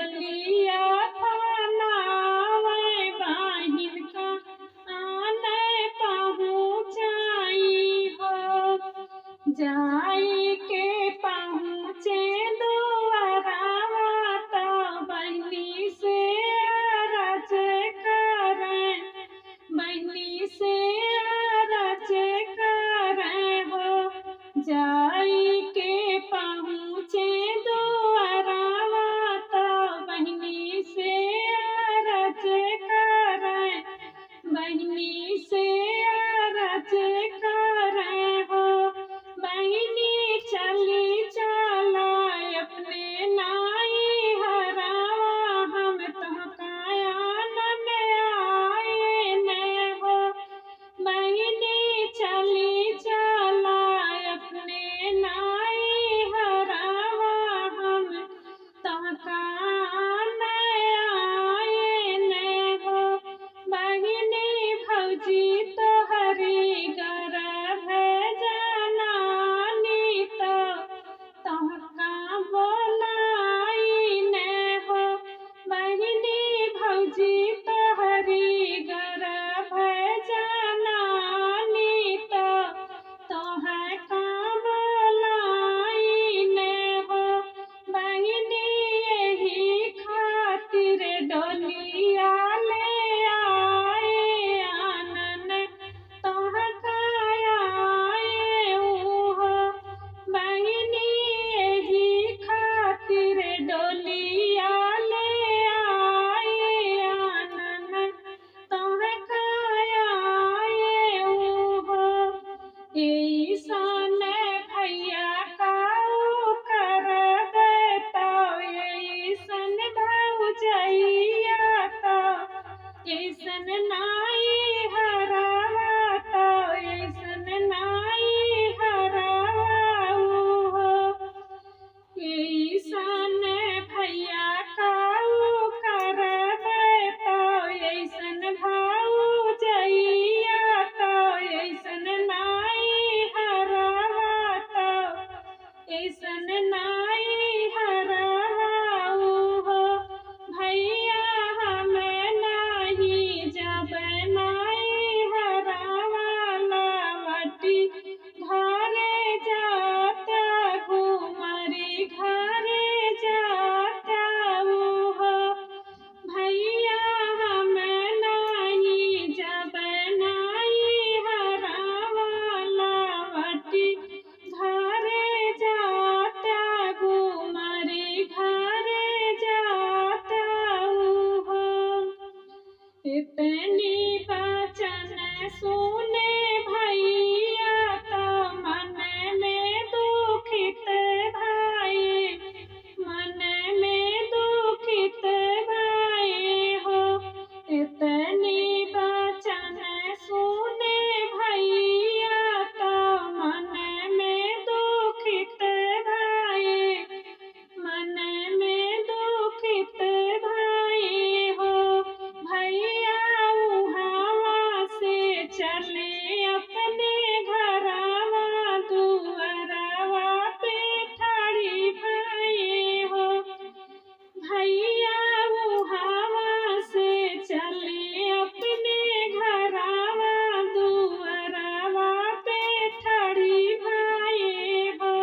डोलिया फनावे बाहिन का आने पहुँचाई हो। जाई के पहुँचे दुआरावा तो बहनी से अरज करें, बहनी से अरज करें हो। जाई के पहुँचे दुआरावा तो बहनी से अरज करें, बहनी से अरज करें हो। बहनी चली चला अपने नाई हरावा, हम तुहकाया नन आए ने हो। बहनी चली चला अपने नाई हरावा, हम तुहकाया नन आए ने हो। बहनी भौजी तोहरी गर्भ जनानी तो तुहका बोलाई ने हो। बहनी भौजी तोहरी गर्भ जनानी तो तुहका बोलाई ने हो। बहनी यही खातिर डोलिया ले आए आनन तुहका आए हो। बहनी यही खातिर डोलिया ले आए आनन तुहका आए हो। ऐसन भैया काऊ करबे तो ऐसन भौजैया तो ऐसन नाई हरावा तो ऐसन नाई हरावा हो। ऐसन भैया काऊ करबे तो ऐसन भौजैया तो ऐसन नाई हरावा तो ऐसन नाई हरावा हो। भैया हमें नहीं जब नाई हरावा लवटी घरे जाता घुमरी घरे जाता हो। भैया हमें नहीं जब नाई हरावा लवटी घरे जाता घुमरी घरे जाता हो। इतनी वचन सुने भैया तो मन में दुखित भाई, मन में दुखित भाई हो। इतनी वचन सुने भैया तो मन में दुखित भाई, मन में दुखित भाई हो। भैया उहावा से चले अपने घरावा दुआरावा पे ठाड़ी भाई हो। भैया उहावा से चले अपने घरावा दुआरावा पे ठाड़ी भाई हो।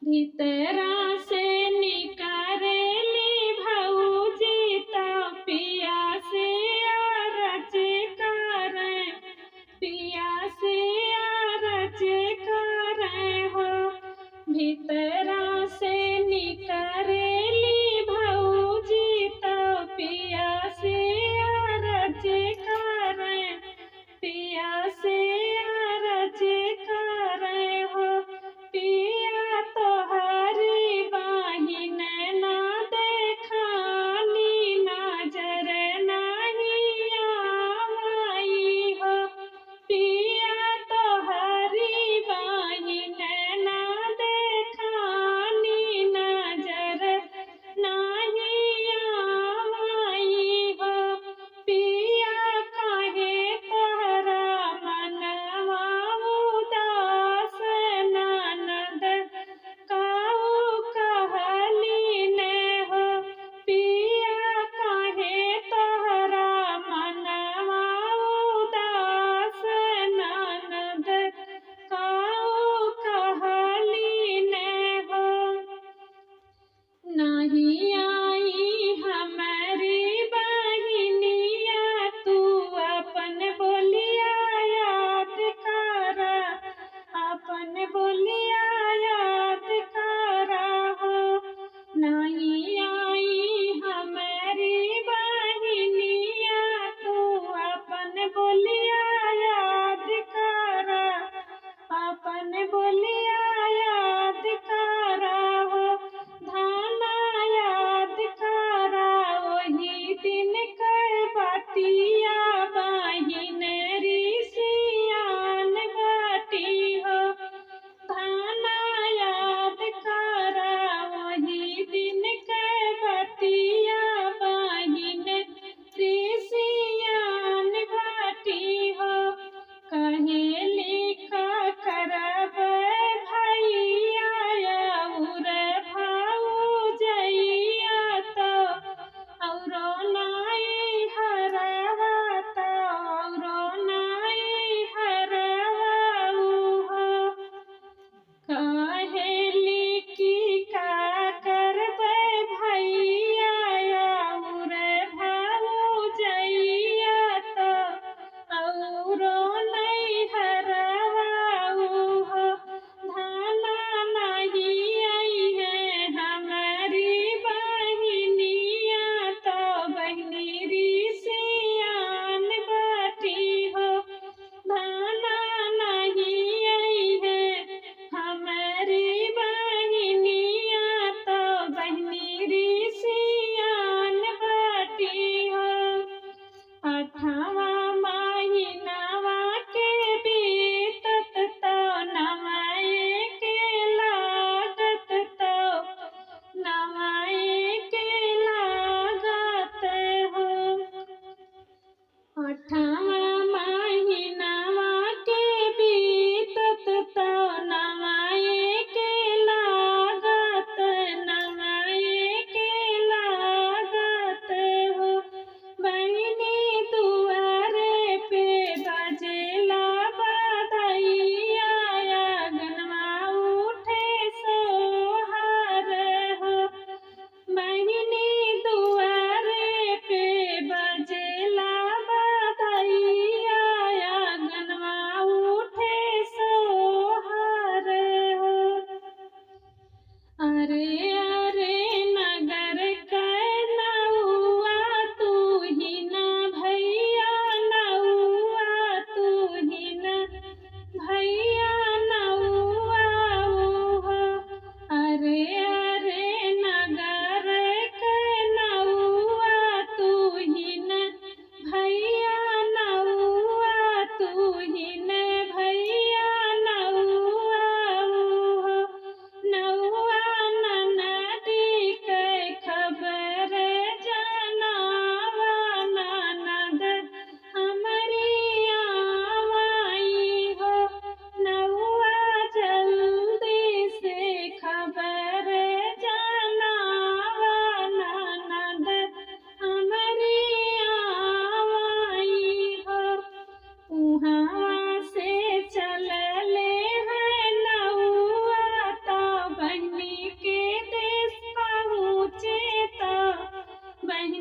भीतरा से निकरेली भौजी तो पिया से अरज करें, पिया से अरज करें हो। भीतरा से निकरेली भौजी तो पिया से अरज करें, पिया से अरज करें हो। पिया तोहर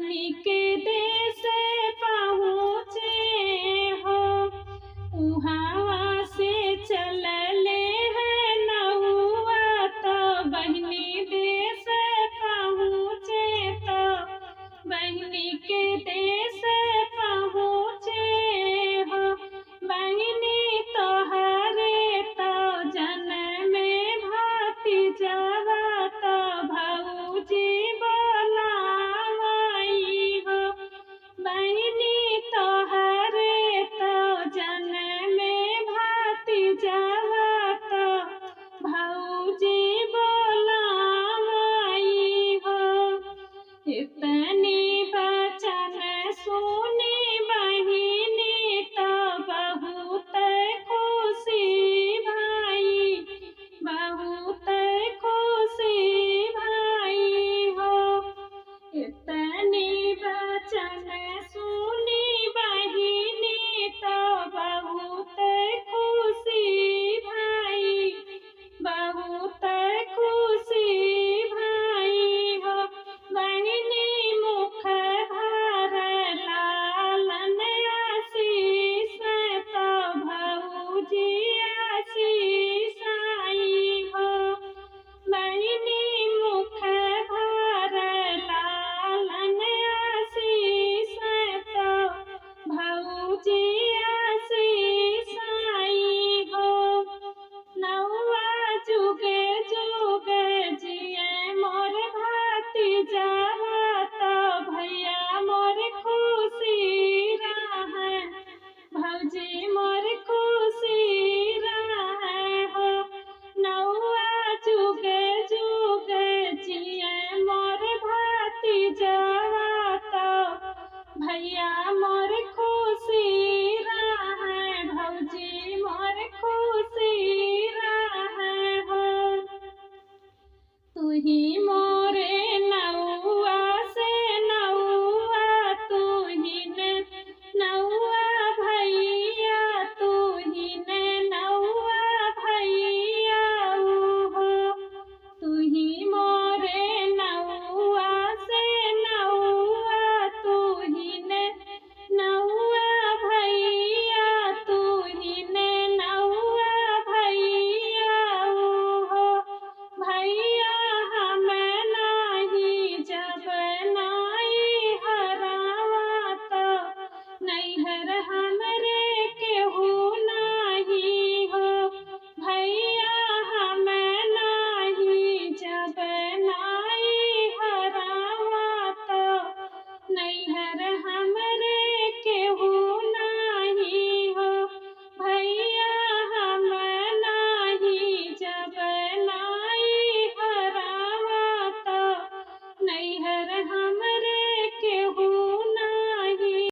बहनी के देश पहुँचे हो उहाँ से चलले है नौआ तो बहनी देश पहुँचे तो बहनी के देश पहुँचे हो बहनी तोहरे तो जन्म में भतीजवा तो भौजी बोलाई हो बहनी तोहरे तो जन्म में भतीजवा तो भौजी बोलाई हो इतनी बचन सुनी बहिनी तो बहुत खुशी भाई बहुत खुशी भाई हो इतनी बचन सुनी बहिनी तो बहुत खुशी भाई बहुत खुशी भाई हो बहनी मुख भर लालन आशीष तो भौजी आशीष आई हो बहनी मुख भर लालन आशीष तो भौजी आशीष आई हो नौआ जुगे जुगे जिए मोर भतीजवा तो भैया मोर खुशी रहे भौजी मोर खुशी रहे हो नौआ जुगे जुगे जिए मोर भतीजवा तो भैया मोर खुशी रहे भौजी मोर खुशी रहे हो तू ही मोर